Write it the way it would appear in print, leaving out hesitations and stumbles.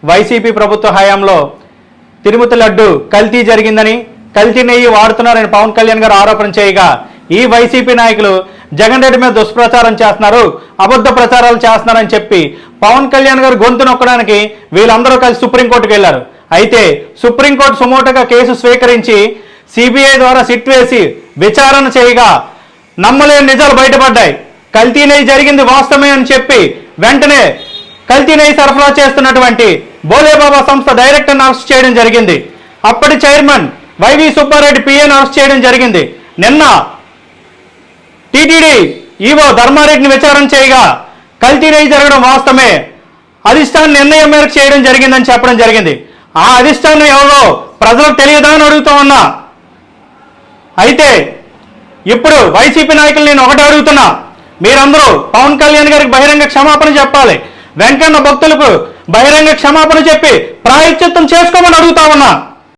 YCP ప్రభుత్వ హయాంలో తిరుమతి లడ్డు కల్తీ జరిగిందని, కల్తీ నెయ్యి వాడుతున్నారని పవన్ కళ్యాణ్ గారు ఆరోపణ చేయగా ఈ వైసీపీ నాయకులు జగన్ రెడ్డి మీద దుష్ప్రచారం చేస్తున్నారు, అబద్ధ ప్రచారాలు చేస్తున్నారని చెప్పి పవన్ కళ్యాణ్ గారు గొంతు నొక్కడానికి వీళ్ళందరూ కలిసి సుప్రీంకోర్టుకు వెళ్లారు. అయితే సుప్రీంకోర్టు సుమోటోగా కేసు స్వీకరించి సిబిఐ ద్వారా సిట్ వేసి విచారణ చేయగా నమ్మలేని నిజాలు బయటపడ్డాయి. కల్తీ నెయ్యి జరిగింది వాస్తవమే అని చెప్పి వెంటనే కల్తీ నెయ్యి సరఫరా చేస్తున్నటువంటి బోలేబాబా సంస్థ డైరెక్టర్ని అరెస్ట్ చేయడం జరిగింది. అప్పటి చైర్మన్ వైవి సుబ్బారెడ్డి పిఏని అరెస్ట్ చేయడం జరిగింది. నిన్న టీటీడీ ఈవో ధర్మారెడ్డిని విచారణ చేయగా కల్తీ నెయ్యి జరగడం వాస్తవమే, అధిష్టానం నిర్ణయం మేరకు చేయడం జరిగిందని చెప్పడం జరిగింది. ఆ అధిష్టానం ఎవరో ప్రజలకు తెలియదా అని అడుగుతూ ఉన్నా. అయితే ఇప్పుడు వైసీపీ నాయకులు నేను ఒకటే అడుగుతున్నా, మీరందరూ పవన్ కళ్యాణ్ గారికి బహిరంగ క్షమాపణ చెప్పాలి, వెంకన్న భక్తులకు బహిరంగ క్షమాపణ చెప్పి ప్రాయశ్చిత్తం చేసుకోమని అడుగుతా ఉన్నా.